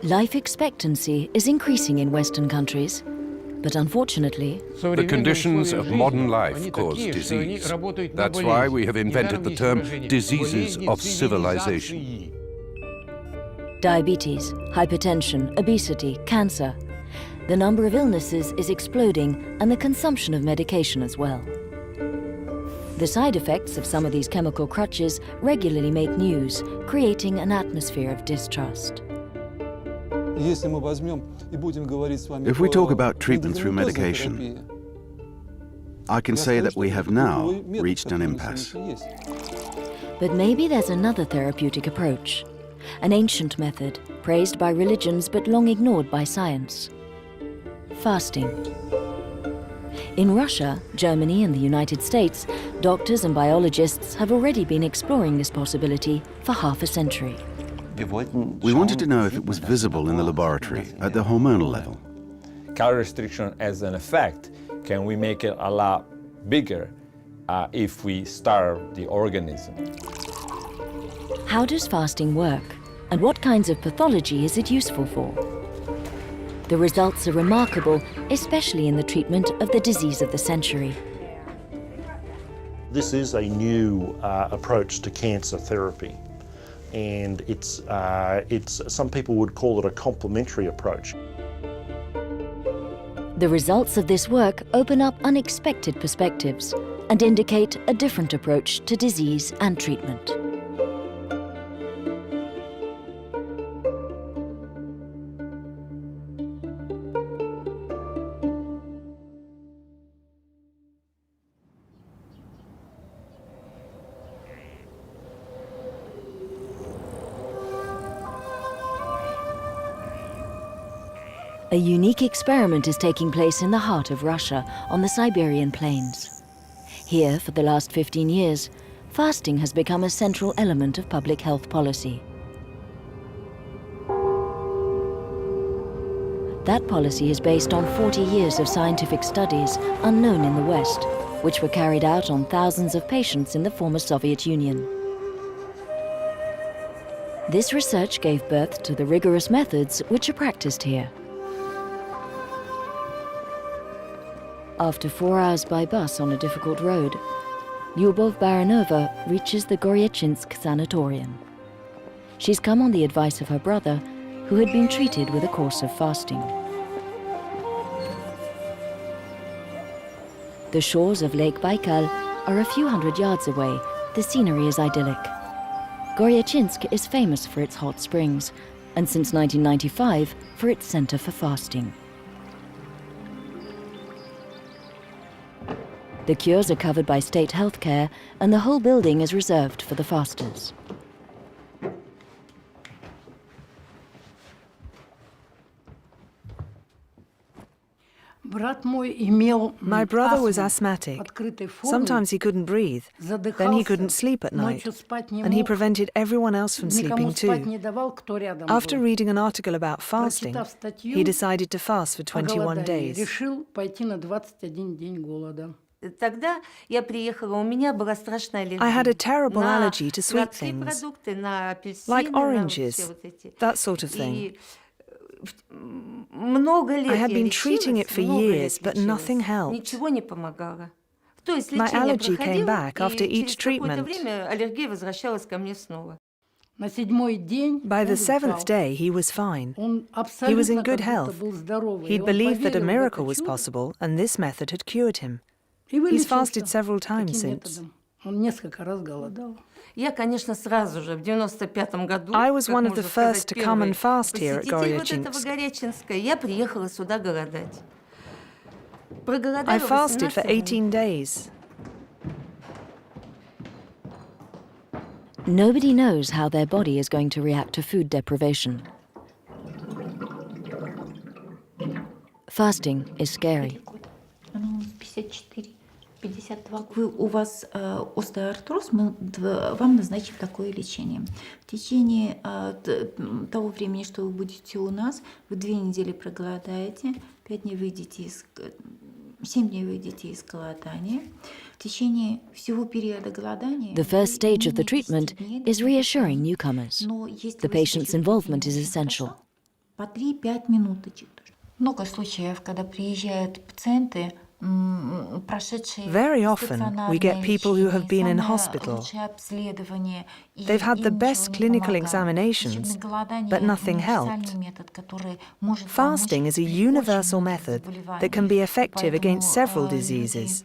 Life expectancy is increasing in Western countries, but unfortunately, The conditions of modern life cause disease. That's why we have invented the term diseases of civilization. diabetes, hypertension, obesity, cancer. The number of illnesses is exploding and the consumption of medication as well. The side effects of some of these chemical crutches regularly make news, creating an atmosphere of distrust. If we talk about treatment through medication, I can say that we have now reached an impasse. But maybe there's another therapeutic approach, an ancient method praised by religions but long ignored by science. Fasting. In Russia, Germany and the United States, doctors and biologists have already been exploring this possibility for half a century. We wanted to know if it was visible in the laboratory at the hormonal level. Calorie restriction as an effect, can we make it a lot bigger if we starve the organism? How does fasting work, and what kinds of pathology is it useful for? The results are remarkable, especially in the treatment of the disease of the century. This is a new approach to cancer therapy, and it's some people would call it a complementary approach. The results of this work open up unexpected perspectives and indicate a different approach to disease and treatment. A unique experiment is taking place in the heart of Russia, on the Siberian plains. Here, for the last 15 years, fasting has become a central element of public health policy. That policy is based on 40 years of scientific studies unknown in the West, which were carried out on thousands of patients in the former Soviet Union. This research gave birth to the rigorous methods which are practiced here. After 4 hours by bus on a difficult road, Lyubov Baranova reaches the Goryachinsk sanatorium. She's come on the advice of her brother, who had been treated with a course of fasting. The shores of Lake Baikal are a few hundred yards away. The scenery is idyllic. Goryachinsk is famous for its hot springs, and since 1995 for its center for fasting. The cures are covered by state health care, and the whole building is reserved for the fasters. My brother was asthmatic. Sometimes he couldn't breathe, then he couldn't sleep at night, and he prevented everyone else from sleeping too. After reading an article about fasting, he decided to fast for 21 days. I had a terrible allergy to sweet things, like oranges, that sort of thing. I had been treating it for years, but nothing helped. My allergy came back after each treatment. By the 7th day, he was fine. He was in good health. He believed that a miracle was possible, and this method had cured him. He's fasted several times since. I was one of the first to come and fast here at Goryachinsk. I fasted for 18 days. Nobody knows how their body is going to react to food deprivation. Fasting is scary. У вас остеоартроз, мы вам назначим такое лечение. В течение того времени, что вы будете у нас, вы 2 недели проголодаете, 5 дней выйдете из 7 дней выйдете из голодания. В течение всего периода голодания. The first stage of the treatment is reassuring newcomers. The patient's involvement is essential. по 3-5 минуточек. Много случаев, когда приезжают пациенты, Very often, we get people who have been in hospital. They've had the best clinical examinations, but nothing helped. Fasting is a universal method that can be effective against several diseases.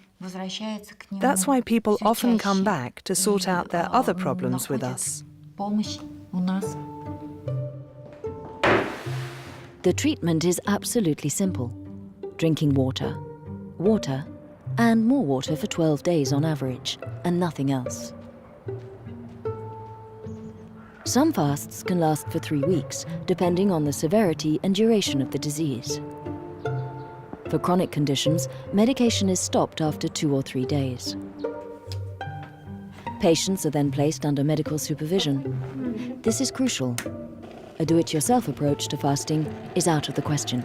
That's why people often come back to sort out their other problems with us. The treatment is absolutely simple. Drinking water, water, and more water for 12 days on average, and nothing else. Some fasts can last for 3 weeks, depending on the severity and duration of the disease. For chronic conditions, medication is stopped after 2 or 3 days. Patients are then placed under medical supervision. This is crucial. A do-it-yourself approach to fasting is out of the question.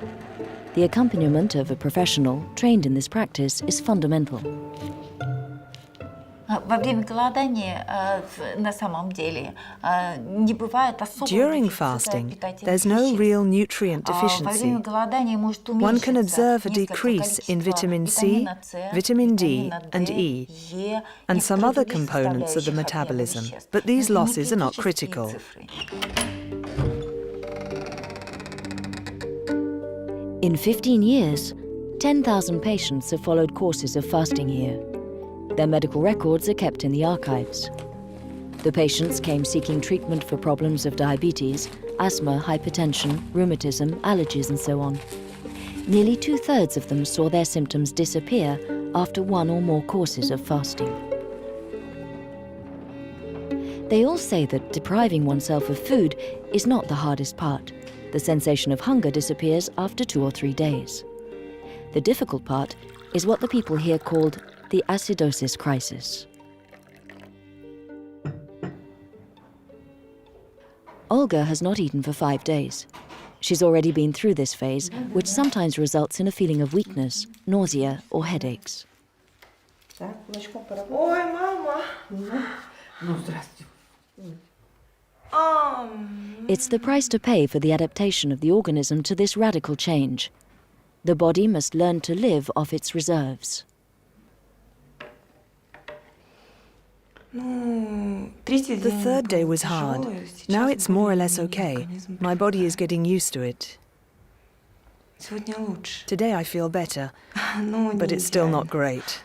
The accompaniment of a professional trained in this practice is fundamental. During fasting, there's no real nutrient deficiency. One can observe a decrease in vitamin C, vitamin D and E, and some other components of the metabolism, but these losses are not critical. In 15 years, 10,000 patients have followed courses of fasting here. Their medical records are kept in the archives. The patients came seeking treatment for problems of diabetes, asthma, hypertension, rheumatism, allergies, and so on. Nearly 2/3 of them saw their symptoms disappear after 1 or more courses of fasting. They all say that depriving oneself of food is not the hardest part. The sensation of hunger disappears after 2 or 3 days. The difficult part is what the people here called the Acidosis Crisis. Olga has not eaten for 5 days. She's already been through this phase, which sometimes results in a feeling of weakness, nausea, or headaches. Ой, мама! Ну, здрасте. It's the price to pay for the adaptation of the organism to this radical change. The body must learn to live off its reserves. The third day was hard. Now it's more or less okay. My body is getting used to it. Today I feel better, but it's still not great.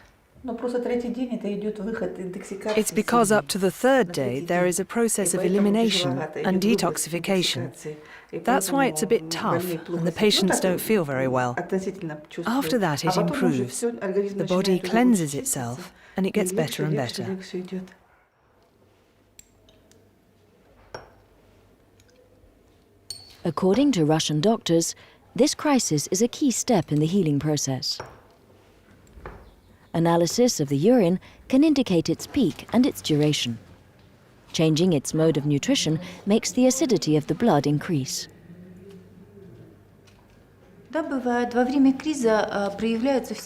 It's because up to the third day there is a process of elimination and detoxification. That's why it's a bit tough and the patients don't feel very well. After that it improves. The body cleanses itself and it gets better and better. According to Russian doctors, this crisis is a key step in the healing process. Analysis of the urine can indicate its peak and its duration. Changing its mode of nutrition makes the acidity of the blood increase.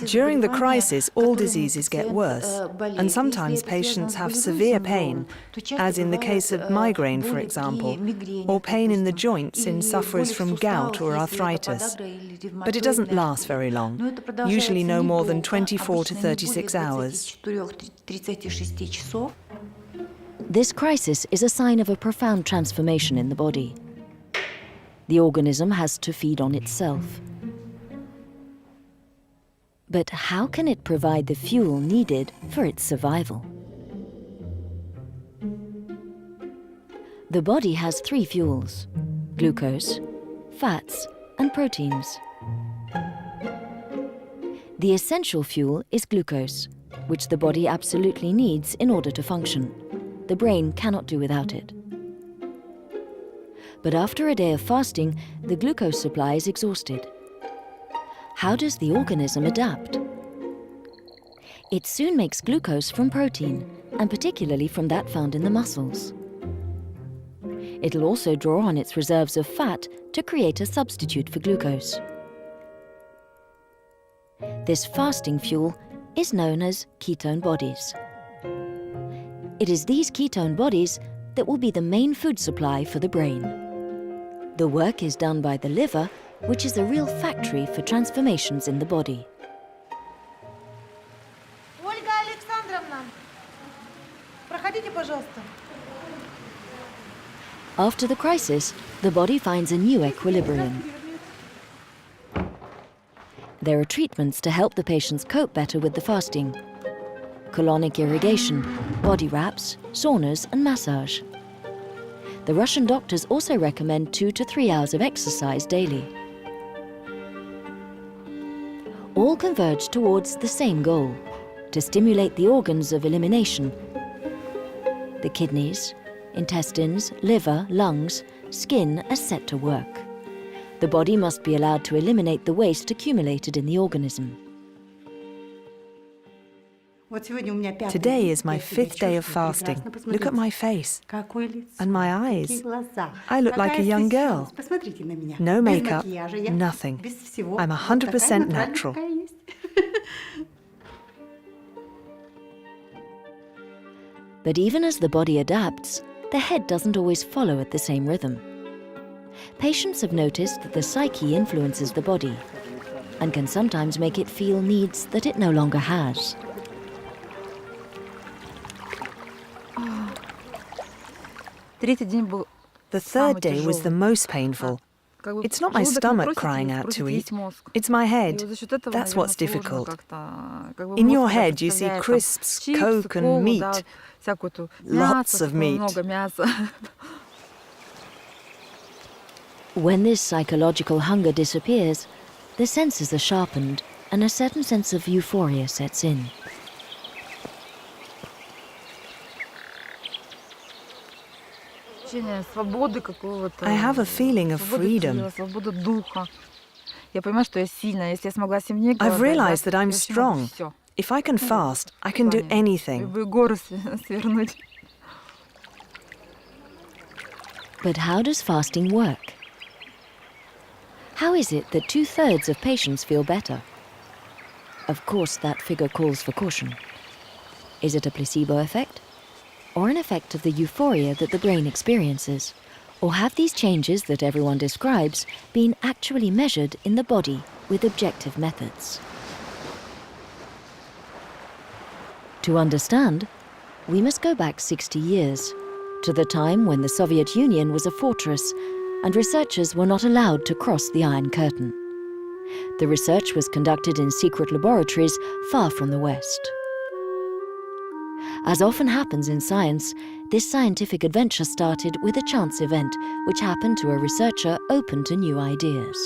During the crisis, all diseases get worse, and sometimes patients have severe pain, as in the case of migraine, for example, or pain in the joints in sufferers from gout or arthritis. But it doesn't last very long, usually no more than 24 to 36 hours. This crisis is a sign of a profound transformation in the body. The organism has to feed on itself. But how can it provide the fuel needed for its survival? The body has 3 fuels: glucose, fats, and proteins. The essential fuel is glucose, which the body absolutely needs in order to function. The brain cannot do without it. But after a day of fasting, the glucose supply is exhausted. How does the organism adapt? It soon makes glucose from protein, and particularly from that found in the muscles. It'll also draw on its reserves of fat to create a substitute for glucose. This fasting fuel is known as ketone bodies. It is these ketone bodies that will be the main food supply for the brain. The work is done by the liver, which is a real factory for transformations in the body. Ольга Александровна, проходите, пожалуйста. After the crisis, the body finds a new equilibrium. There are treatments to help the patients cope better with the fasting. Colonic irrigation, body wraps, saunas and massage. The Russian doctors also recommend 2 to 3 hours of exercise daily. All converge towards the same goal, to stimulate the organs of elimination. The kidneys, intestines, liver, lungs, skin are set to work. The body must be allowed to eliminate the waste accumulated in the organism. Today is my 5th day of fasting. Look at my face. And my eyes. I look like a young girl. No makeup, nothing. I'm 100% natural. But even as the body adapts, the head doesn't always follow at the same rhythm. Patients have noticed that the psyche influences the body and can sometimes make it feel needs that it no longer has. The third day was the most painful. It's not my stomach crying out to eat, it's my head. That's what's difficult. In your head you see crisps, Coke and meat. Lots of meat. When this psychological hunger disappears, the senses are sharpened and a certain sense of euphoria sets in. I have a feeling of freedom. I've realized that I'm strong. If I can fast, I can do anything. But how does fasting work? How is it that 2/3 of patients feel better? Of course, that figure calls for caution. Is it a placebo effect? Or an effect of the euphoria that the brain experiences? Or have these changes that everyone describes been actually measured in the body with objective methods? To understand, we must go back 60 years, to the time when the Soviet Union was a fortress and researchers were not allowed to cross the Iron Curtain. The research was conducted in secret laboratories far from the West. As often happens in science, this scientific adventure started with a chance event which happened to a researcher open to new ideas.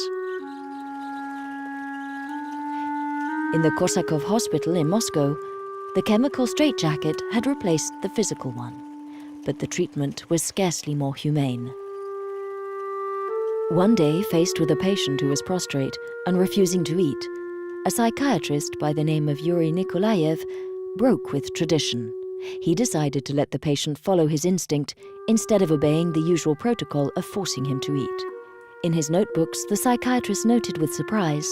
In the Korsakov Hospital in Moscow, the chemical straitjacket had replaced the physical one, but the treatment was scarcely more humane. One day, faced with a patient who was prostrate and refusing to eat, a psychiatrist by the name of Yuri Nikolaev broke with tradition. He decided to let the patient follow his instinct instead of obeying the usual protocol of forcing him to eat. In his notebooks, the psychiatrist noted with surprise,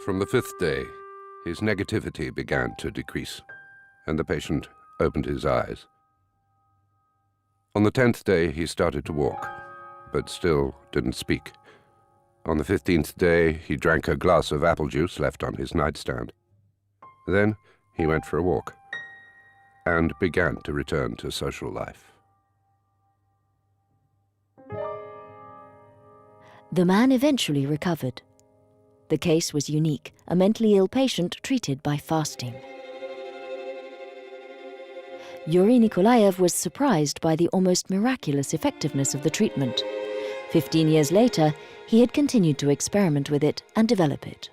From the 5th day, his negativity began to decrease, and the patient opened his eyes. On the 10th day, he started to walk, but still didn't speak. On the 15th day, he drank a glass of apple juice left on his nightstand. Then he went for a walk and began to return to social life. The man eventually recovered. The case was unique, a mentally ill patient treated by fasting. Yuri Nikolaev was surprised by the almost miraculous effectiveness of the treatment. 15 years later, he had continued to experiment with it and develop it.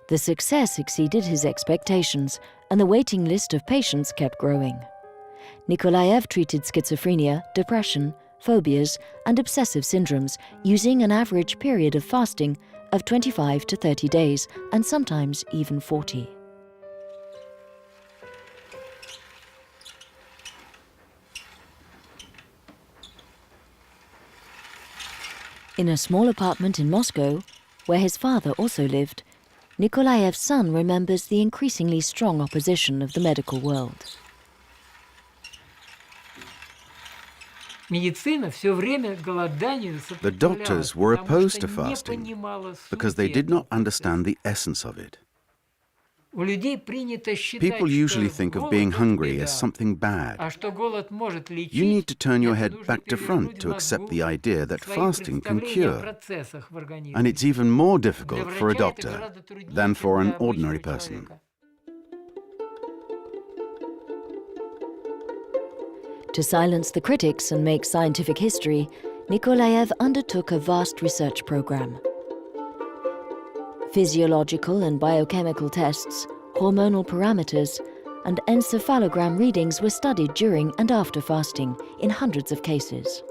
The success exceeded his expectations, and the waiting list of patients kept growing. Nikolaev treated schizophrenia, depression, phobias, and obsessive syndromes using an average period of fasting of 25 to 30 days, and sometimes even 40. In a small apartment in Moscow, where his father also lived, Nikolaev's son remembers the increasingly strong opposition of the medical world. The doctors were opposed to fasting because they did not understand the essence of it. People usually think of being hungry as something bad. You need to turn your head back to front to accept the idea that fasting can cure. And it's even more difficult for a doctor than for an ordinary person. To silence the critics and make scientific history, Nikolaev undertook a vast research program. Physiological and biochemical tests, hormonal parameters, and encephalogram readings were studied during and after fasting in hundreds of cases.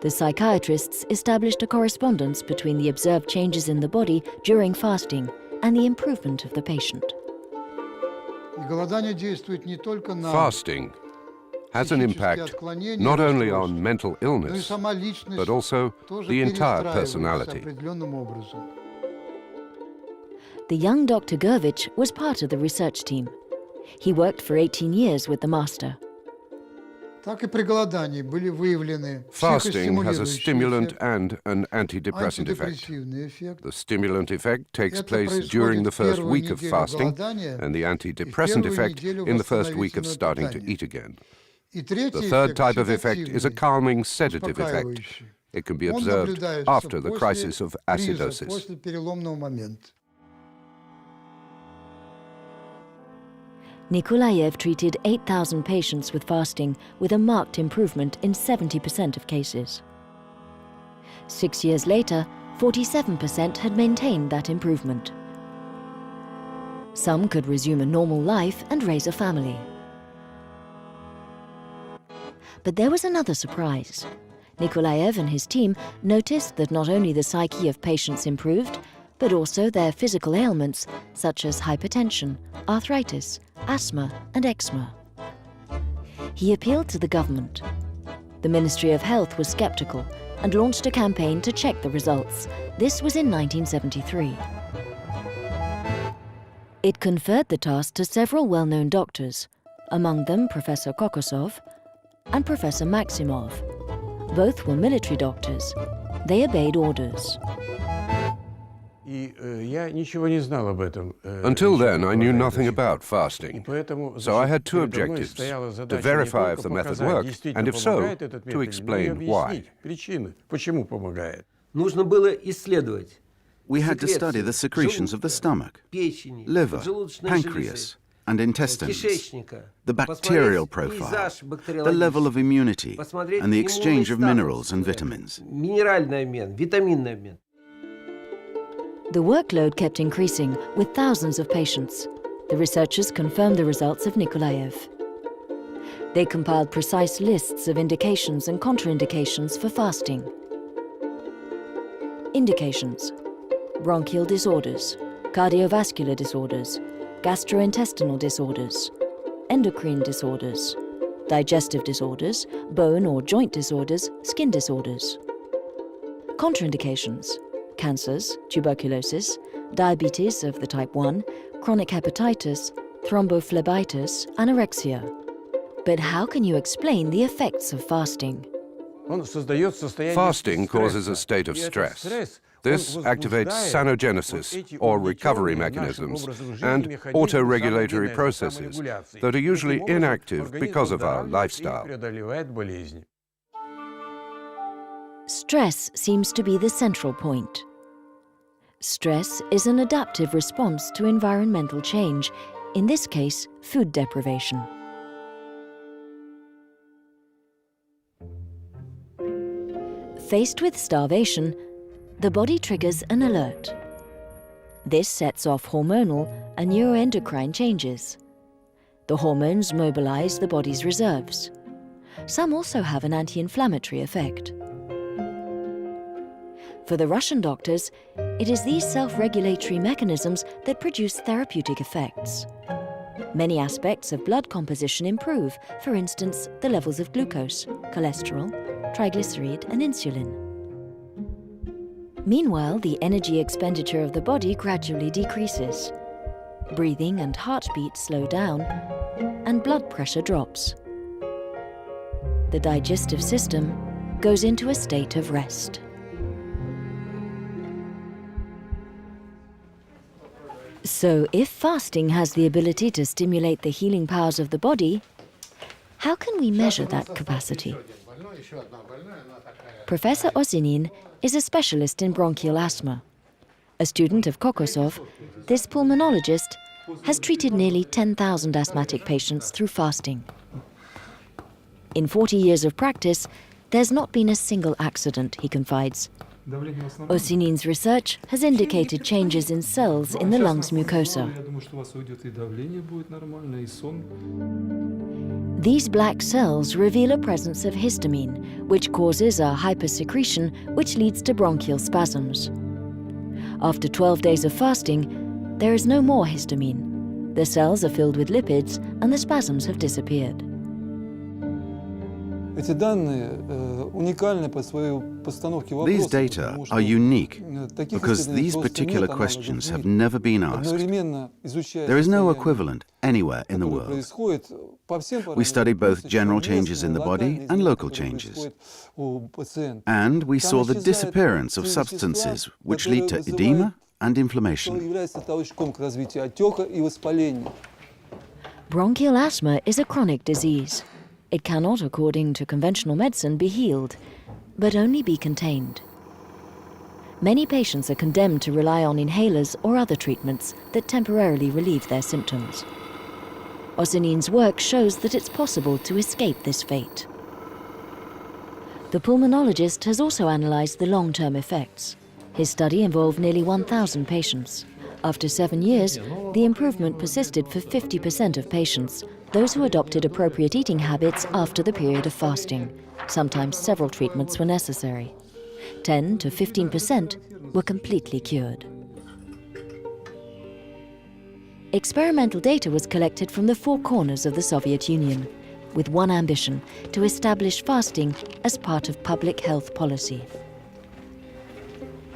The psychiatrists established a correspondence between the observed changes in the body during fasting and the improvement of the patient. Fasting has an impact not only on mental illness, but also the entire personality. The young Dr. Gurvich was part of the research team. He worked for 18 years with the master. Fasting has a stimulant and an antidepressant effect. The stimulant effect takes place during the first week of fasting, and the antidepressant effect in the first week of starting to eat again. The third type of effect is a calming sedative effect. It can be observed after the crisis of acidosis. Nikolaev treated 8,000 patients with fasting with a marked improvement in 70% of cases. 6 years later, 47% had maintained that improvement. Some could resume a normal life and raise a family. But there was another surprise. Nikolaev and his team noticed that not only the psyche of patients improved, but also their physical ailments such as hypertension, arthritis, asthma and eczema. He appealed to the government. The Ministry of Health was skeptical and launched a campaign to check the results. This was in 1973. It conferred the task to several well-known doctors, among them Professor Kokosov and Professor Maximov. Both were military doctors. They obeyed orders. Until then, I knew nothing about fasting, so I had two objectives: to verify if the method worked, and if so, to explain why. We had to study the secretions of the stomach, liver, pancreas, and intestines, the bacterial profile, the level of immunity, and the exchange of minerals and vitamins. The workload kept increasing with thousands of patients. The researchers confirmed the results of Nikolaev. They compiled precise lists of indications and contraindications for fasting. Indications: bronchial disorders, cardiovascular disorders, gastrointestinal disorders, endocrine disorders, digestive disorders, bone or joint disorders, skin disorders. Contraindications: cancers, tuberculosis, diabetes of the type 1, chronic hepatitis, thrombophlebitis, anorexia. But how can you explain the effects of fasting? Fasting causes a state of stress. This activates sanogenesis, or recovery mechanisms, and autoregulatory processes that are usually inactive because of our lifestyle. Stress seems to be the central point. Stress is an adaptive response to environmental change, in this case, food deprivation. Faced with starvation, the body triggers an alert. This sets off hormonal and neuroendocrine changes. The hormones mobilize the body's reserves. Some also have an anti-inflammatory effect. For the Russian doctors, it is these self-regulatory mechanisms that produce therapeutic effects. Many aspects of blood composition improve, for instance, the levels of glucose, cholesterol, triglyceride, and insulin. Meanwhile, the energy expenditure of the body gradually decreases. Breathing and heartbeat slow down, and blood pressure drops. the digestive system goes into a state of rest. So, if fasting has the ability to stimulate the healing powers of the body, how can we measure that capacity? Professor Osinin is a specialist in bronchial asthma. A student of Kokosov, this pulmonologist has treated nearly 10,000 asthmatic patients through fasting. In 40 years of practice, there's not been a single accident, he confides. Osinin's research has indicated changes in cells in the lungs mucosa. These black cells reveal a presence of histamine, which causes a hypersecretion which leads to bronchial spasms. After 12 days of fasting, there is no more histamine. The cells are filled with lipids and the spasms have disappeared. These data are unique because these particular questions have never been asked. There is no equivalent anywhere in the world. We studied both general changes in the body and local changes. And we saw the disappearance of substances which lead to edema and inflammation. Bronchial asthma is a chronic disease. It cannot, according to conventional medicine, be healed, but only be contained. Many patients are condemned to rely on inhalers or other treatments that temporarily relieve their symptoms. Osinin's work shows that it's possible to escape this fate. The pulmonologist has also analyzed the long-term effects. His study involved nearly 1,000 patients. After 7 years, the improvement persisted for 50% of patients, those who adopted appropriate eating habits after the period of fasting. Sometimes several treatments were necessary. 10 to 15% were completely cured. Experimental data was collected from the 4 corners of the Soviet Union, with one ambition: to establish fasting as part of public health policy.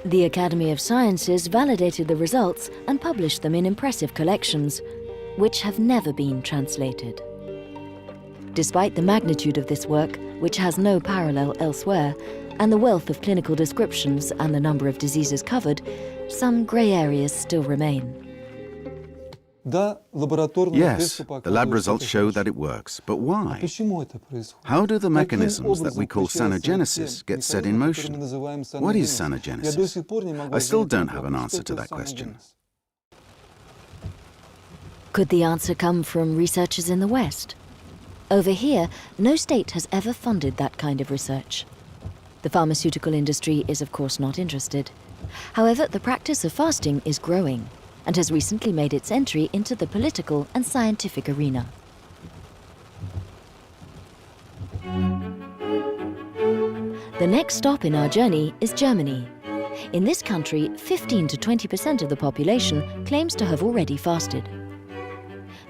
The Academy of Sciences validated the results and published them in impressive collections, which have never been translated. Despite the magnitude of this work, which has no parallel elsewhere, and the wealth of clinical descriptions and the number of diseases covered, some grey areas still remain. Yes, the lab results show that it works, but why? How do the mechanisms that we call sanogenesis get set in motion? What is sanogenesis? I still don't have an answer to that question. Could the answer come from researchers in the West? Over here, no state has ever funded that kind of research. The pharmaceutical industry is of course not interested. However, the practice of fasting is growing and has recently made its entry into the political and scientific arena. The next stop in our journey is Germany. In this country, 15 to 20% of the population claims to have already fasted.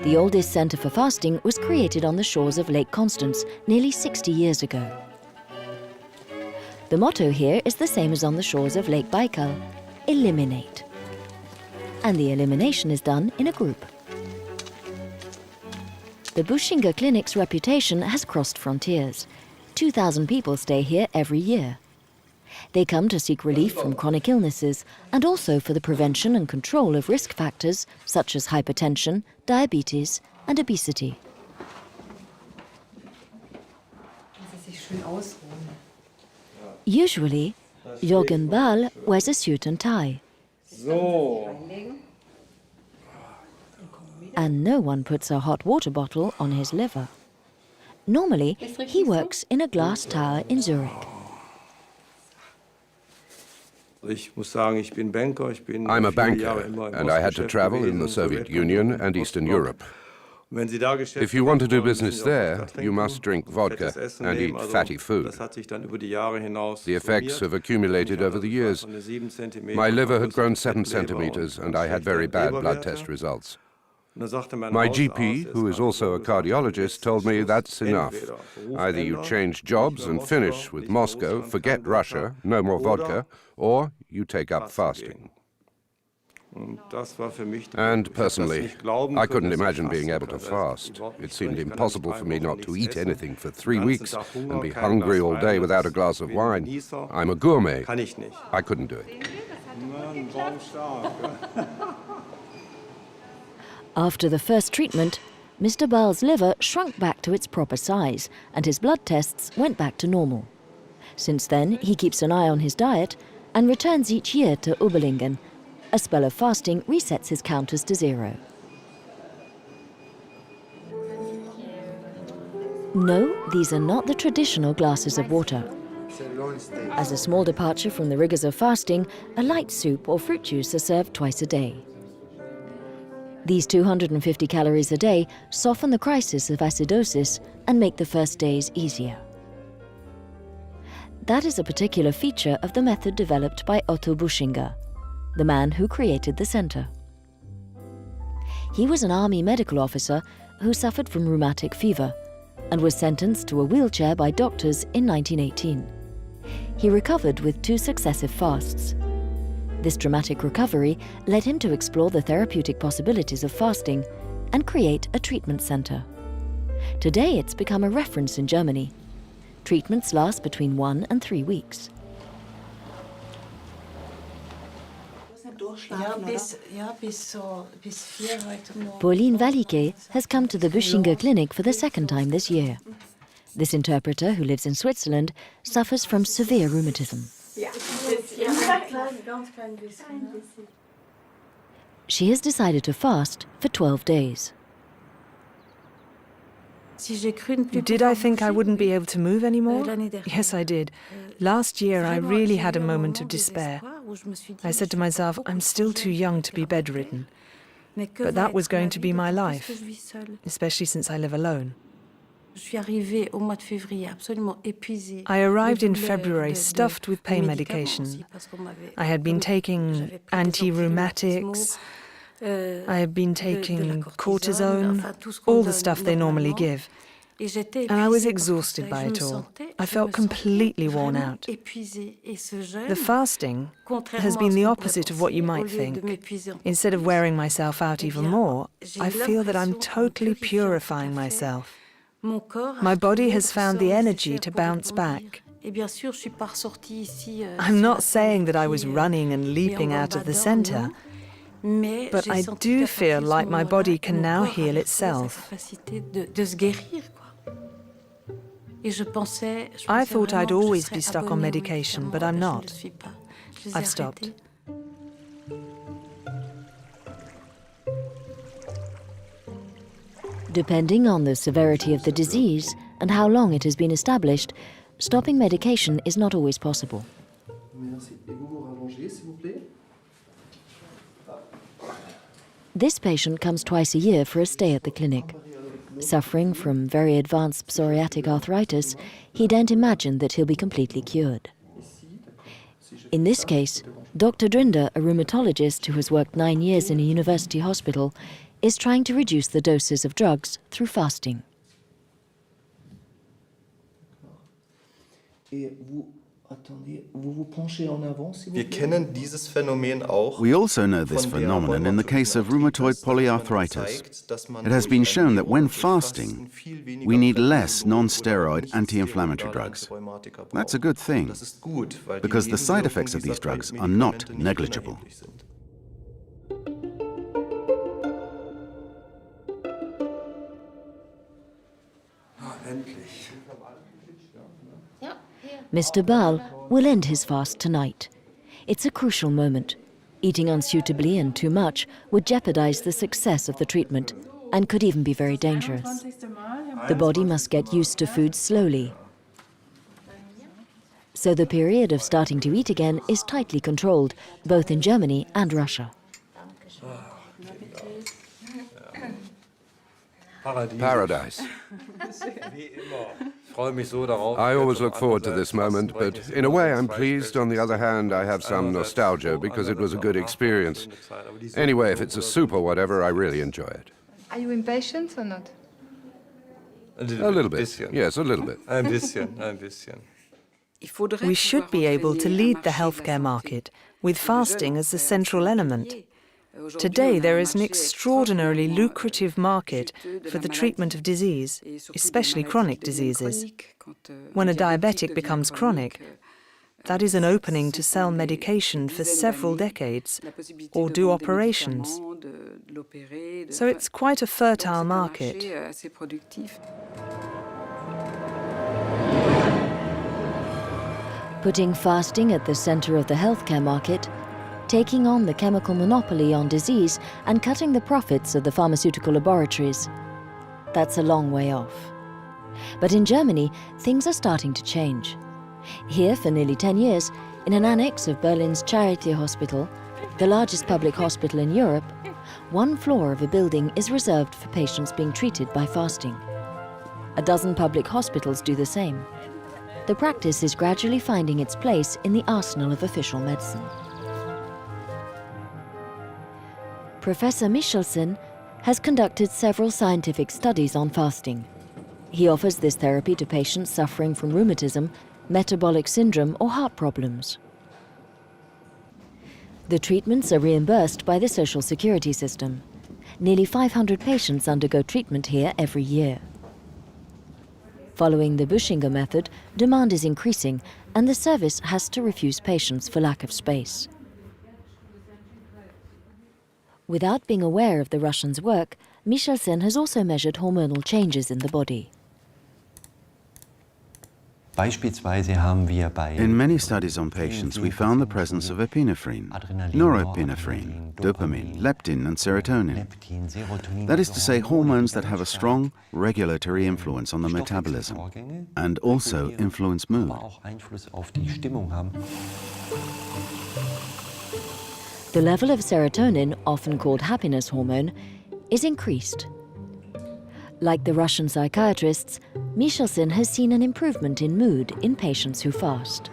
The oldest center for fasting was created on the shores of Lake Constance nearly 60 years ago. The motto here is the same as on the shores of Lake Baikal: eliminate. And the elimination is done in a group. The Buschinger Clinic's reputation has crossed frontiers. 2,000 people stay here every year. They come to seek relief from chronic illnesses and also for the prevention and control of risk factors such as hypertension, diabetes, and obesity. Usually, Jürgen Bahl wears a suit and tie. And no one puts a hot water bottle on his liver. Normally, he works in a glass tower in Zurich. I'm a banker, and I had to travel in the Soviet Union and Eastern Europe. If you want to do business there, you must drink vodka and eat fatty food. The effects have accumulated over the years. My liver had grown 7 centimeters, and I had very bad blood test results. My GP, who is also a cardiologist, told me that's enough. Either you change jobs and finish with Moscow, forget Russia, no more vodka, or you take up fasting. And personally, I couldn't imagine being able to fast. It seemed impossible for me not to eat anything for 3 weeks and be hungry all day without a glass of wine. I'm a gourmet. I couldn't do it. After the first treatment, Mr. Baal's liver shrunk back to its proper size and his blood tests went back to normal. Since then, he keeps an eye on his diet and returns each year to Ubelingen. A spell of fasting resets his counters to 0. No, these are not the traditional glasses of water. As a small departure from the rigors of fasting, a light soup or fruit juice are served twice a day. These 250 calories a day soften the crisis of acidosis and make the first days easier. That is a particular feature of the method developed by Otto Buschinger, the man who created the center. He was an army medical officer who suffered from rheumatic fever and was sentenced to a wheelchair by doctors in 1918. He recovered with 2 successive fasts. This dramatic recovery led him to explore the therapeutic possibilities of fasting and create a treatment center. Today it's become a reference in Germany. Treatments last between 1 and 3 weeks. Pauline Valike has come to the Buschinger Clinic for the 2nd time this year. This interpreter, who lives in Switzerland, suffers from severe rheumatism. She has decided to fast for 12 days. Did I think I wouldn't be able to move anymore? Yes, I did. Last year, I really had a moment of despair. I said to myself, I'm still too young to be bedridden. But that was going to be my life, especially since I live alone. I arrived in February stuffed with pain medication. I had been taking anti-rheumatics, I had been taking cortisone, all the stuff they normally give. And I was exhausted by it all. I felt completely worn out. The fasting has been the opposite of what you might think. Instead of wearing myself out even more, I feel that I'm totally purifying myself. My body has found the energy to bounce back. I'm not saying that I was running and leaping out of the center, but I do feel like my body can now heal itself. I thought I'd always be stuck on medication, but I'm not. I've stopped. Depending on the severity of the disease and how long it has been established, stopping medication is not always possible. This patient comes twice a year for a stay at the clinic. Suffering from very advanced psoriatic arthritis, he don't imagine that he'll be completely cured. In this case, Dr. Drinder, a rheumatologist who has worked 9 years in a university hospital, is trying to reduce the doses of drugs through fasting. We also know this phenomenon in the case of rheumatoid polyarthritis. It has been shown that when fasting, we need less non-steroid anti-inflammatory drugs. That's a good thing, because the side effects of these drugs are not negligible. Mr. Baal will end his fast tonight. It's a crucial moment. Eating unsuitably and too much would jeopardize the success of the treatment and could even be very dangerous. The body must get used to food slowly. So the period of starting to eat again is tightly controlled, both in Germany and Russia. Paradise. I always look forward to this moment, but in a way I'm pleased. On the other hand, I have some nostalgia because it was a good experience. Anyway, if it's a soup or whatever, I really enjoy it. Are you impatient or not? A little bit. Yes, a little bit. We should be able to lead the healthcare market with fasting as the central element. Today, there is an extraordinarily lucrative market for the treatment of disease, especially chronic diseases. When a diabetic becomes chronic, that is an opening to sell medication for several decades or do operations. So it's quite a fertile market. Putting fasting at the center of the healthcare market, taking on the chemical monopoly on disease and cutting the profits of the pharmaceutical laboratories. That's a long way off. But in Germany, things are starting to change. Here, for nearly 10 years, in an annex of Berlin's Charité Hospital, the largest public hospital in Europe, one floor of a building is reserved for patients being treated by fasting. A dozen public hospitals do the same. The practice is gradually finding its place in the arsenal of official medicine. Professor Michelsen has conducted several scientific studies on fasting. He offers this therapy to patients suffering from rheumatism, metabolic syndrome, or heart problems. The treatments are reimbursed by the Social Security system. Nearly 500 patients undergo treatment here every year. Following the Buschinger method, demand is increasing, and the service has to refuse patients for lack of space. Without being aware of the Russians' work, Michelsen has also measured hormonal changes in the body. In many studies on patients, we found the presence of epinephrine, norepinephrine, dopamine, leptin, and serotonin. That is to say, hormones that have a strong regulatory influence on the metabolism and also influence mood. The level of serotonin, often called happiness hormone, is increased. Like the Russian psychiatrists, Michelsen has seen an improvement in mood in patients who fast.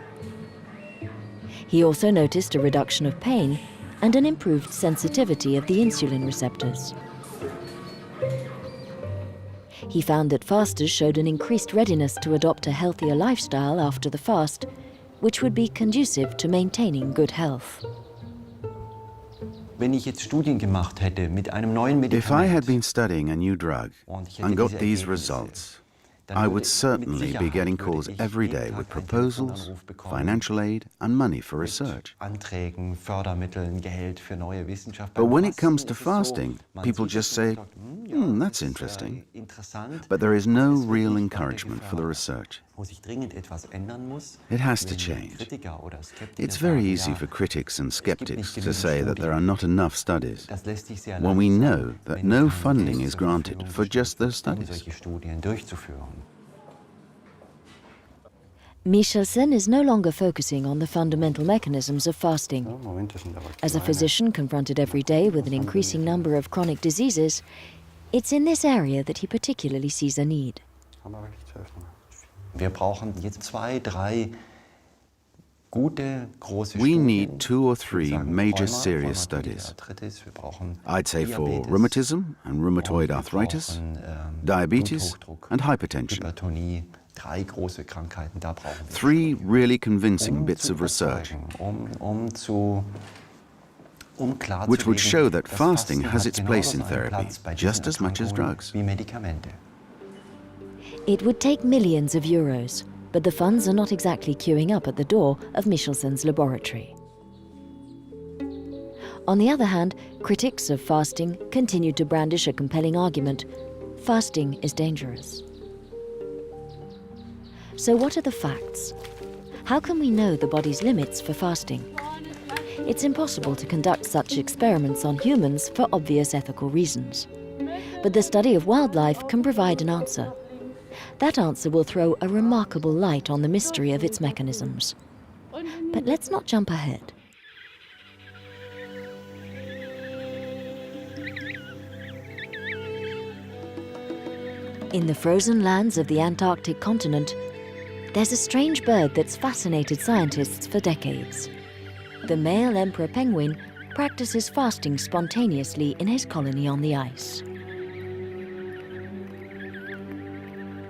He also noticed a reduction of pain and an improved sensitivity of the insulin receptors. He found that fasters showed an increased readiness to adopt a healthier lifestyle after the fast, which would be conducive to maintaining good health. If I had been studying a new drug and got these results, I would certainly be getting calls every day with proposals, financial aid, and money for research. But when it comes to fasting, people just say, that's interesting. But there is no real encouragement for the research. It has to change. It's very easy for critics and skeptics to say that there are not enough studies, when we know that no funding is granted for just those studies. Michelsen is no longer focusing on the fundamental mechanisms of fasting. As a physician confronted every day with an increasing number of chronic diseases, it's in this area that he particularly sees a need. We need 2 or 3 major serious studies. I'd say for rheumatism and rheumatoid arthritis, diabetes and hypertension. 3 really convincing bits of research which would show that fasting has its place in therapy just as much as drugs. It would take millions of euros, but the funds are not exactly queuing up at the door of Michelsen's laboratory. On the other hand, critics of fasting continue to brandish a compelling argument: fasting is dangerous. So what are the facts? How can we know the body's limits for fasting? It's impossible to conduct such experiments on humans for obvious ethical reasons. But the study of wildlife can provide an answer. That answer will throw a remarkable light on the mystery of its mechanisms. But let's not jump ahead. In the frozen lands of the Antarctic continent, there's a strange bird that's fascinated scientists for decades. The male emperor penguin practices fasting spontaneously in his colony on the ice.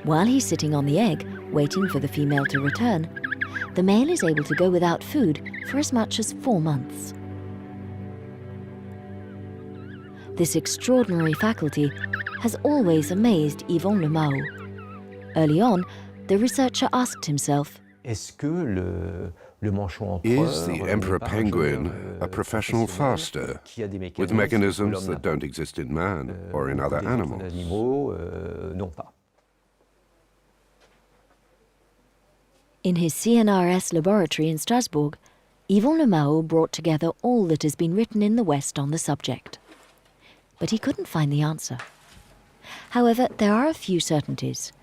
While he's sitting on the egg, waiting for the female to return, the male is able to go without food for as much as 4 months. This extraordinary faculty has always amazed Yvon Le Mao. Early on, the researcher asked himself, is the emperor penguin a professional faster with mechanisms that don't exist in man or in other animals? In his CNRS laboratory in Strasbourg, Yvon Le Mao brought together all that has been written in the West on the subject. But he couldn't find the answer. However, there are a few certainties.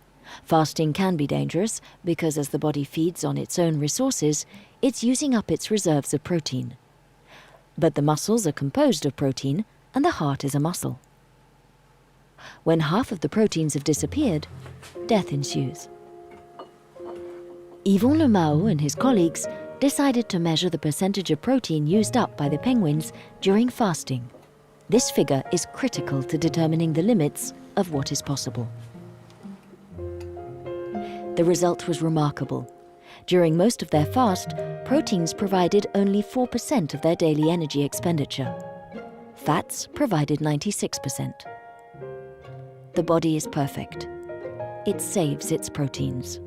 Fasting can be dangerous because as the body feeds on its own resources, it's using up its reserves of protein. But the muscles are composed of protein and the heart is a muscle. When half of the proteins have disappeared, death ensues. Yvon Le Mao and his colleagues decided to measure the percentage of protein used up by the penguins during fasting. This figure is critical to determining the limits of what is possible. The result was remarkable. During most of their fast, proteins provided only 4% of their daily energy expenditure. Fats provided 96%. The body is perfect. It saves its proteins.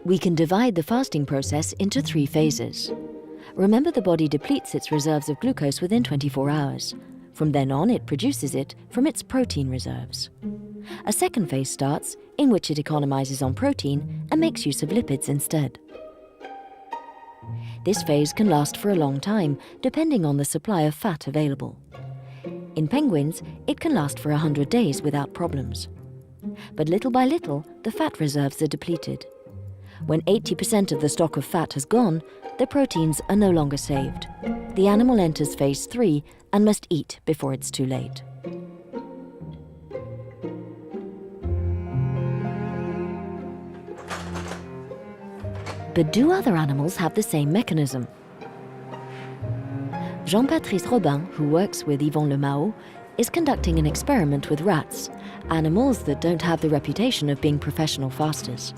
We can divide the fasting process into 3 phases. Remember, the body depletes its reserves of glucose within 24 hours. From then on, it produces it from its protein reserves. A second phase starts, in which it economizes on protein and makes use of lipids instead. This phase can last for a long time, depending on the supply of fat available. In penguins, it can last for 100 days without problems. But little by little, the fat reserves are depleted. When 80% of the stock of fat has gone, the proteins are no longer saved. The animal enters phase 3 and must eat before it's too late. But do other animals have the same mechanism? Jean-Patrice Robin, who works with Yvon Le Mao, is conducting an experiment with rats, animals that don't have the reputation of being professional fasters.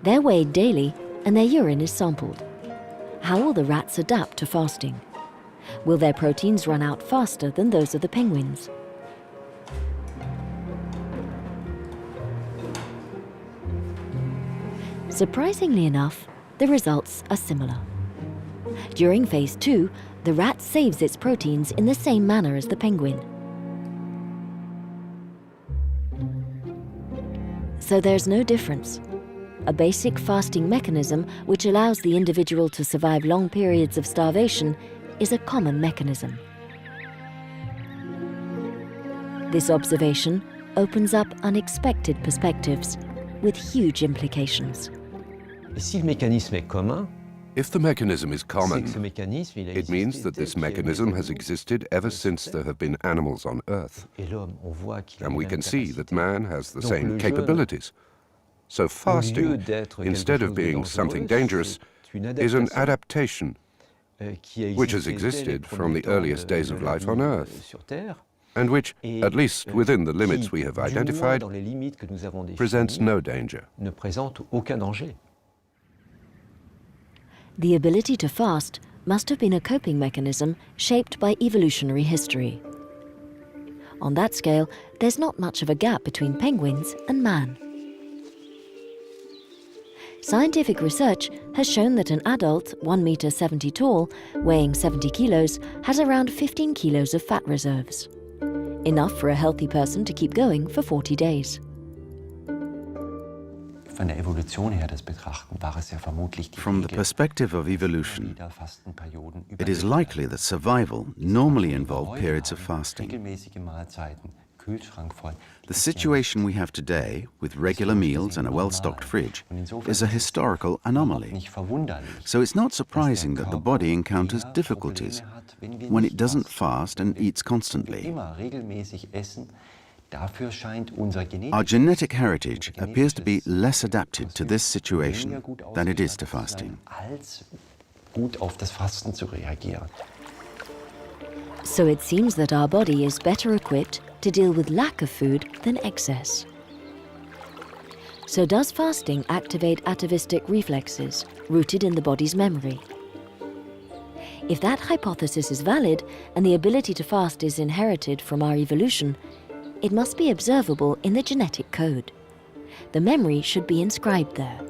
They're weighed daily and their urine is sampled. How will the rats adapt to fasting? Will their proteins run out faster than those of the penguins? Surprisingly enough, the results are similar. During phase 2, the rat saves its proteins in the same manner as the penguin. So there's no difference. A basic fasting mechanism which allows the individual to survive long periods of starvation is a common mechanism. This observation opens up unexpected perspectives with huge implications. If the mechanism is common, it means that this mechanism has existed ever since there have been animals on Earth. And we can see that man has the same capabilities. So fasting, instead of being something dangerous, is an adaptation which has existed from the earliest days of life on Earth, and which, at least within the limits we have identified, presents no danger. The ability to fast must have been a coping mechanism shaped by evolutionary history. On that scale, there's not much of a gap between penguins and man. Scientific research has shown that an adult, 1 meter 70 tall, weighing 70 kilos, has around 15 kilos of fat reserves. Enough for a healthy person to keep going for 40 days. From the perspective of evolution, it is likely that survival normally involved periods of fasting. The situation we have today, with regular meals and a well-stocked fridge, is a historical anomaly. So it's not surprising that the body encounters difficulties when it doesn't fast and eats constantly. Our genetic heritage appears to be less adapted to this situation than it is to fasting. So it seems that our body is better equipped to deal with lack of food than excess. So does fasting activate atavistic reflexes rooted in the body's memory? If that hypothesis is valid and the ability to fast is inherited from our evolution, it must be observable in the genetic code. The memory should be inscribed there.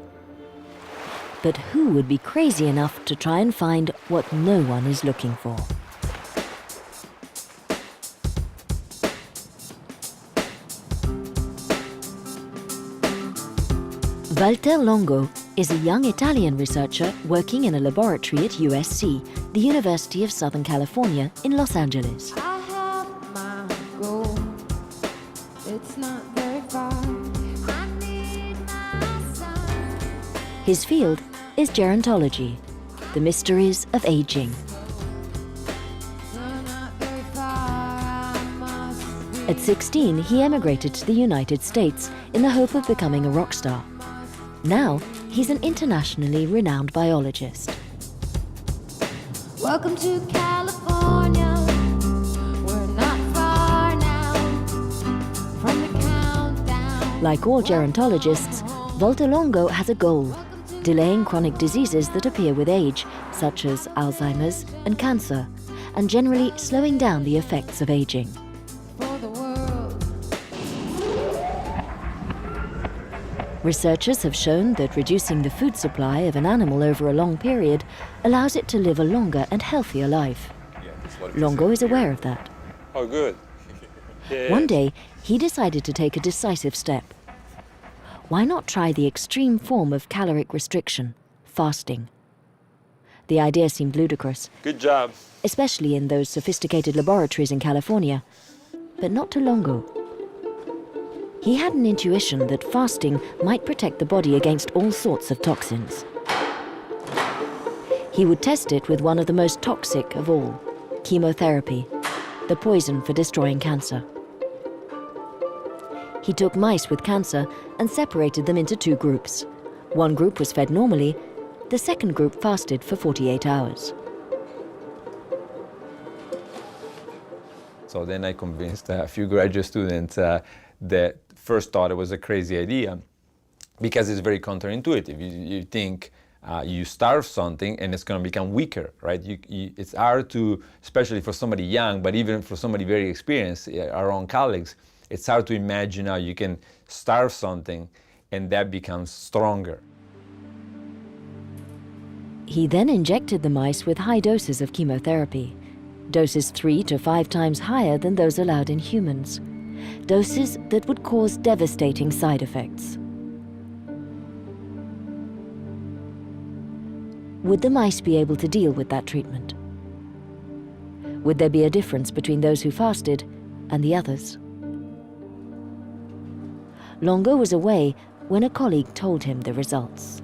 But who would be crazy enough to try and find what no one is looking for? Walter Longo is a young Italian researcher working in a laboratory at USC, the University of Southern California in Los Angeles. I have my goal. It's not very far. I need my son. His field is gerontology, the mysteries of aging. You're not very far. I must be. At 16, he emigrated to the United States in the hope of becoming a rock star. Now, he's an internationally renowned biologist. Welcome to California. We're not far now from the countdown. Like all gerontologists, Walter Longo has a goal: delaying chronic diseases that appear with age, such as Alzheimer's and cancer, and generally slowing down the effects of aging. For the world. Researchers have shown that reducing the food supply of an animal over a long period allows it to live a longer and healthier life. Longo is aware of that. Oh, good. One day, he decided to take a decisive step. Why not try the extreme form of caloric restriction, fasting? The idea seemed ludicrous, Good job. especially in those sophisticated laboratories in California, but not to Longo. He had an intuition that fasting might protect the body against all sorts of toxins. He would test it with one of the most toxic of all, chemotherapy, the poison for destroying cancer. He took mice with cancer and separated them into two groups. One group was fed normally, the second group fasted for 48 hours. So then I convinced a few graduate students that first thought it was a crazy idea because it's very counterintuitive. You think you starve something and it's going to become weaker, right? It's hard to, especially for somebody young, but even for somebody very experienced, our own colleagues, it's hard to imagine how you can starve something and that becomes stronger. He then injected the mice with high doses of chemotherapy, doses 3 to 5 times higher than those allowed in humans, doses that would cause devastating side effects. Would the mice be able to deal with that treatment? Would there be a difference between those who fasted and the others? Longo was away when a colleague told him the results.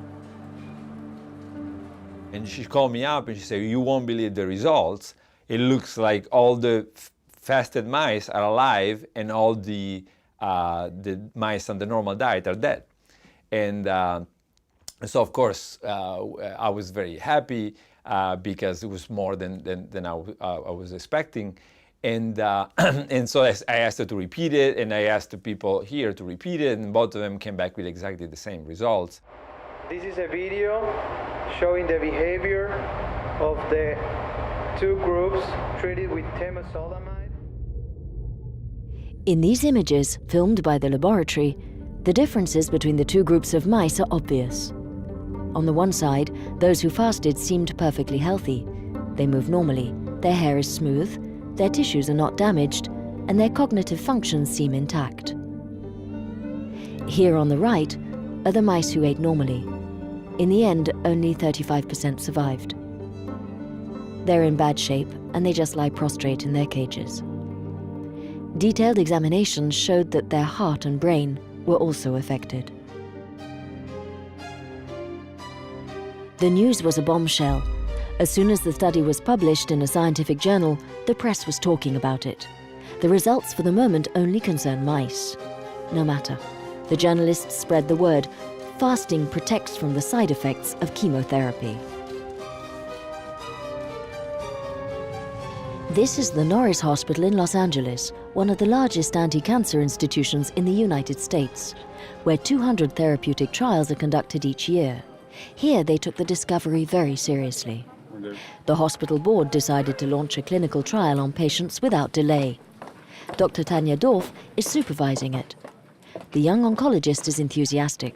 And she called me up and she said, "You won't believe the results. It looks like all the fasted mice are alive and all the mice on the normal diet are dead." And so of course I was very happy because it was more than I was expecting. And so I asked her to repeat it, and I asked the people here to repeat it, and both of them came back with exactly the same results. This is a video showing the behavior of the two groups treated with temozolomide. In these images, filmed by the laboratory, the differences between the two groups of mice are obvious. On the one side, those who fasted seemed perfectly healthy. They move normally, their hair is smooth, their tissues are not damaged, and their cognitive functions seem intact. Here on the right are the mice who ate normally. In the end, only 35% survived. They're in bad shape, and they just lie prostrate in their cages. Detailed examinations showed that their heart and brain were also affected. The news was a bombshell. As soon as the study was published in a scientific journal, the press was talking about it. The results for the moment only concern mice. No matter. The journalists spread the word: fasting protects from the side effects of chemotherapy. This is the Norris Hospital in Los Angeles, one of the largest anti-cancer institutions in the United States, where 200 therapeutic trials are conducted each year. Here they took the discovery very seriously. We're The hospital board decided to launch a clinical trial on patients without delay. Dr. Tanya Dorf is supervising it. The young oncologist is enthusiastic.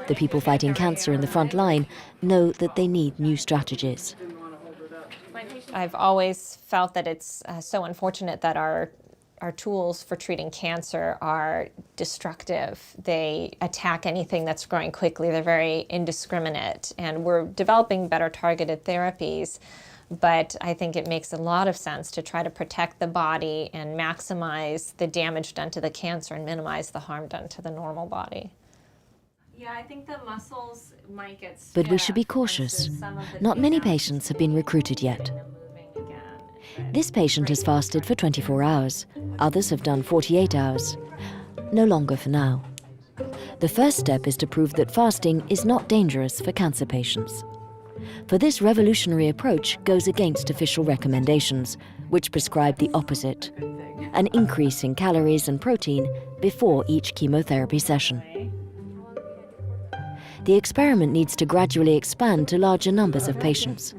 The people fighting cancer in the front line know that they need new strategies. I've always felt that it's so unfortunate that our tools for treating cancer are destructive. They attack anything that's growing quickly. They're very indiscriminate. And we're developing better targeted therapies, but I think it makes a lot of sense to try to protect the body and maximize the damage done to the cancer and minimize the harm done to the normal body. Yeah, I think the muscles might get stiff. But we should be cautious. Not many patients have been recruited yet. This patient has fasted for 24 hours. Others have done 48 hours. No longer for now. The first step is to prove that fasting is not dangerous for cancer patients. For this revolutionary approach goes against official recommendations, which prescribe the opposite: an increase in calories and protein before each chemotherapy session. The experiment needs to gradually expand to larger numbers of patients.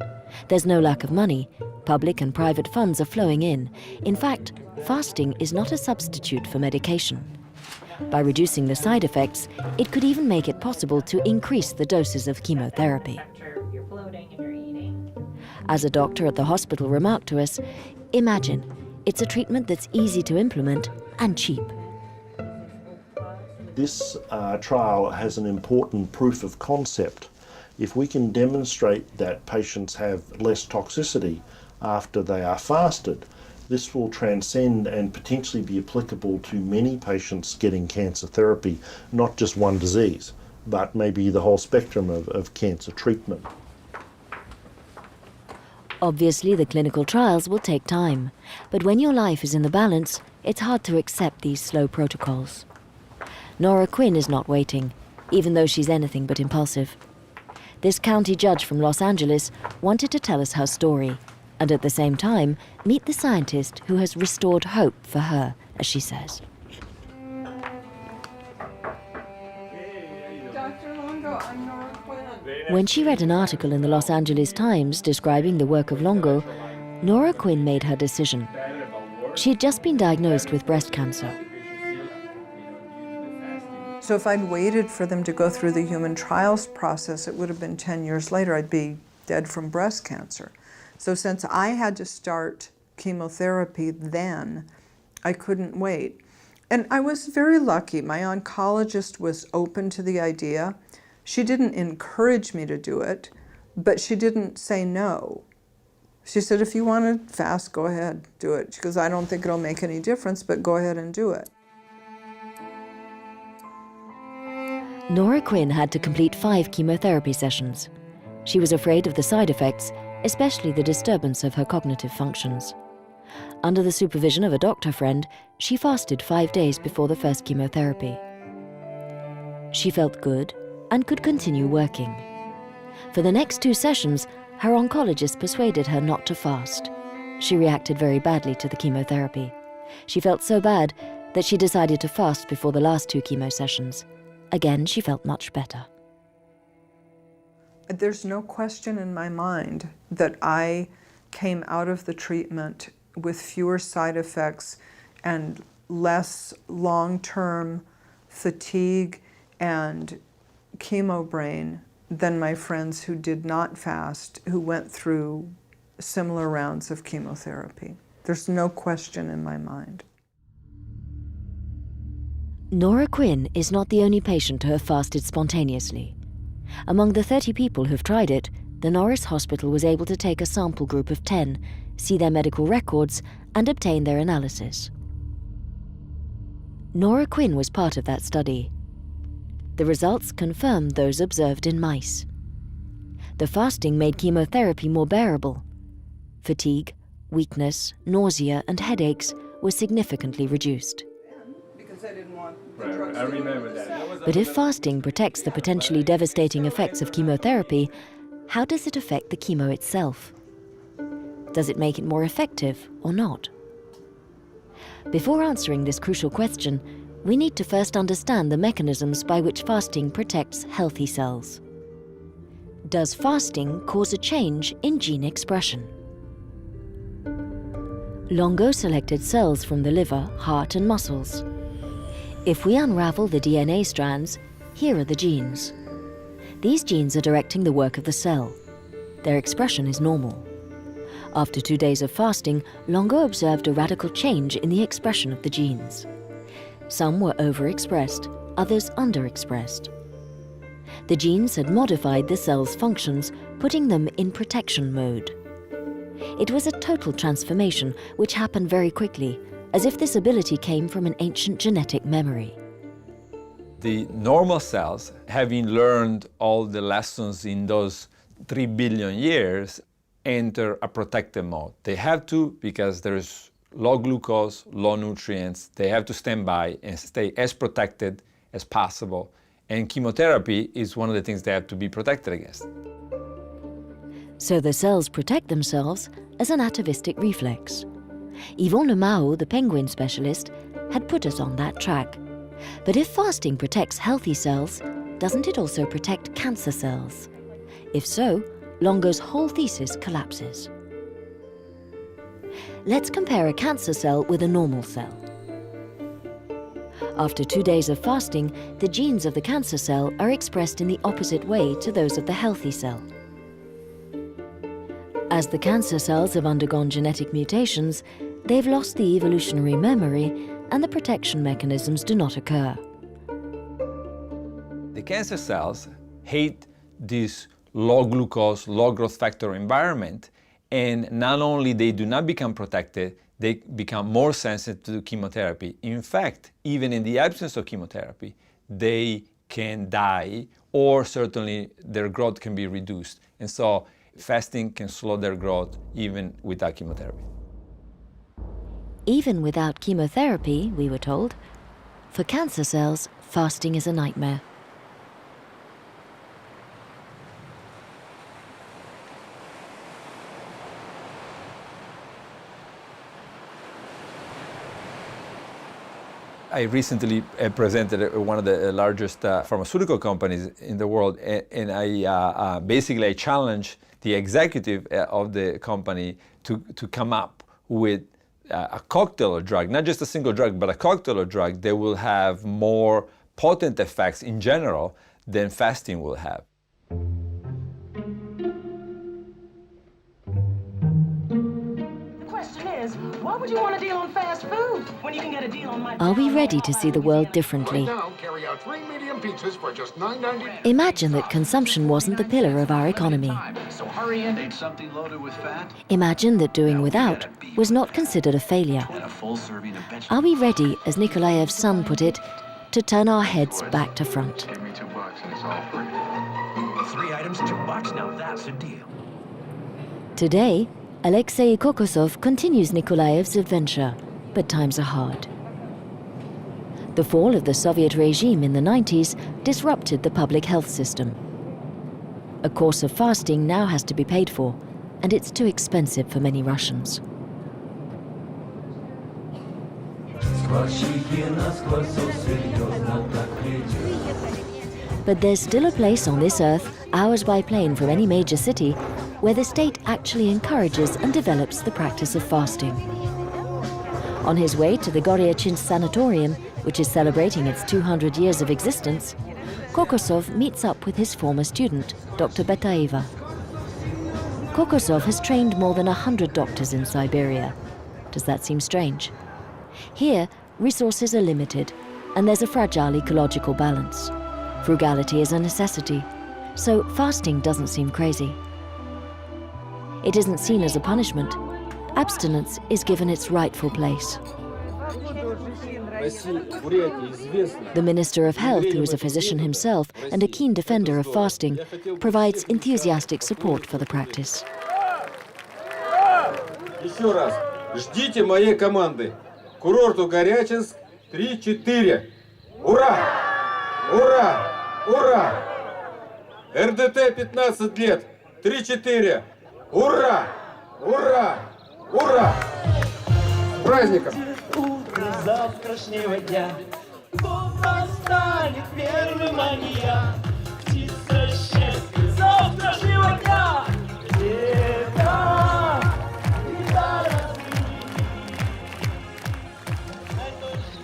There's no lack of money. Public and private funds are flowing in. In fact, fasting is not a substitute for medication. By reducing the side effects, it could even make it possible to increase the doses of chemotherapy. As a doctor at the hospital remarked to us, imagine, it's a treatment that's easy to implement and cheap. This trial has an important proof of concept. If we can demonstrate that patients have less toxicity after they are fasted, this will transcend and potentially be applicable to many patients getting cancer therapy, not just one disease, but maybe the whole spectrum of cancer treatment. Obviously, the clinical trials will take time, but when your life is in the balance, it's hard to accept these slow protocols. Nora Quinn is not waiting, even though she's anything but impulsive. This county judge from Los Angeles wanted to tell us her story, and at the same time, meet the scientist who has restored hope for her, as she says. When she read an article in the Los Angeles Times describing the work of Longo, Nora Quinn made her decision. She had just been diagnosed with breast cancer. So if I'd waited for them to go through the human trials process, it would have been 10 years later. I'd be dead from breast cancer. So since I had to start chemotherapy then, I couldn't wait. And I was very lucky. My oncologist was open to the idea. She didn't encourage me to do it, but she didn't say no. She said, if you want to fast, go ahead, do it. She goes, I don't think it'll make any difference, but go ahead and do it. Nora Quinn had to complete 5 chemotherapy sessions. She was afraid of the side effects, especially the disturbance of her cognitive functions. Under the supervision of a doctor friend, she fasted 5 days before the first chemotherapy. She felt good and could continue working. For the next 2 sessions, her oncologist persuaded her not to fast. She reacted very badly to the chemotherapy. She felt so bad that she decided to fast before the last 2 chemo sessions. Again, she felt much better. There's no question in my mind that I came out of the treatment with fewer side effects and less long-term fatigue and chemo brain than my friends who did not fast, who went through similar rounds of chemotherapy. There's no question in my mind. Nora Quinn is not the only patient to have fasted spontaneously. Among the 30 people who've tried it, the Norris Hospital was able to take a sample group of 10, see their medical records, and obtain their analysis. Nora Quinn was part of that study. The results confirmed those observed in mice. The fasting made chemotherapy more bearable. Fatigue, weakness, nausea, and headaches were significantly reduced. But if fasting protects the potentially devastating effects of chemotherapy, how does it affect the chemo itself? Does it make it more effective or not? Before answering this crucial question, we need to first understand the mechanisms by which fasting protects healthy cells. Does fasting cause a change in gene expression? Longo selected cells from the liver, heart and muscles. If we unravel the DNA strands, here are the genes. These genes are directing the work of the cell. Their expression is normal. After 2 days of fasting, Longo observed a radical change in the expression of the genes. Some were overexpressed, others underexpressed. The genes had modified the cell's functions, putting them in protection mode. It was a total transformation which happened very quickly, as if this ability came from an ancient genetic memory. The normal cells, having learned all the lessons in those 3 billion years, enter a protective mode. They have to, because there's low glucose, low nutrients. They have to stand by and stay as protected as possible. And chemotherapy is one of the things they have to be protected against. So the cells protect themselves as an atavistic reflex. Yvon Lemao, the penguin specialist, had put us on that track. But if fasting protects healthy cells, doesn't it also protect cancer cells? If so, Longo's whole thesis collapses. Let's compare a cancer cell with a normal cell. After 2 days of fasting, the genes of the cancer cell are expressed in the opposite way to those of the healthy cell. As the cancer cells have undergone genetic mutations, they've lost the evolutionary memory and the protection mechanisms do not occur. The cancer cells hate this low glucose, low growth factor environment, and not only they do not become protected, they become more sensitive to chemotherapy. In fact, even in the absence of chemotherapy, they can die, or certainly their growth can be reduced. And so fasting can slow their growth even without chemotherapy. Even without chemotherapy, we were told, for cancer cells, fasting is a nightmare. I recently presented at one of the largest pharmaceutical companies in the world, and I basically challenged the executive of the company to come up with a cocktail of drug, not just a single drug, but a cocktail of drug that will have more potent effects in general than fasting will have. Why would you want a deal on fast food when you can get a deal on my... Are we ready to see the world differently? Right now, carry out 3 medium pizzas for just $9.90. Imagine that consumption wasn't the pillar of our economy. So hurry in. Need something loaded with fat? Imagine that doing without was not considered a failure. And a full serving of vegetables. Are we ready, as Nikolaev's son put it, to turn our heads back to front? Give me $2 and it's all free. 3 items, $2. Now that's a deal. Today, Alexei Kokosov continues Nikolaev's adventure, but times are hard. The fall of the Soviet regime in the 90s disrupted the public health system. A course of fasting now has to be paid for, and it's too expensive for many Russians. But there's still a place on this earth, hours by plane from any major city, where the state actually encourages and develops the practice of fasting. On his way to the Goryachins Sanatorium, which is celebrating its 200 years of existence, Kokosov meets up with his former student, Dr. Betaeva. Kokosov has trained more than 100 doctors in Siberia. Does that seem strange? Here, resources are limited, and there's a fragile ecological balance. Frugality is a necessity, so fasting doesn't seem crazy. It isn't seen as a punishment. Abstinence is given its rightful place. The Minister of Health, who is a physician himself and a keen defender of fasting, provides enthusiastic support for the practice. Еще раз. Ждите моей команды. Курорту Горячинск 3-4. Ура! Ура! Ура! РДТ 15 лет. 3-4. Ура! Ура! Ура! С праздником! Утро завтрашнего дня станет первым, а не я. Птица счастья завтрашнего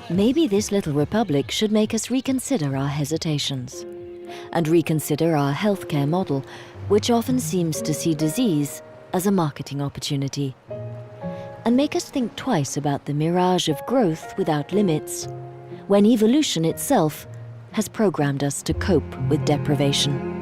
Maybe this little republic should make us reconsider our hesitations and reconsider our healthcare model, which often seems to see disease as a marketing opportunity, and make us think twice about the mirage of growth without limits, when evolution itself has programmed us to cope with deprivation.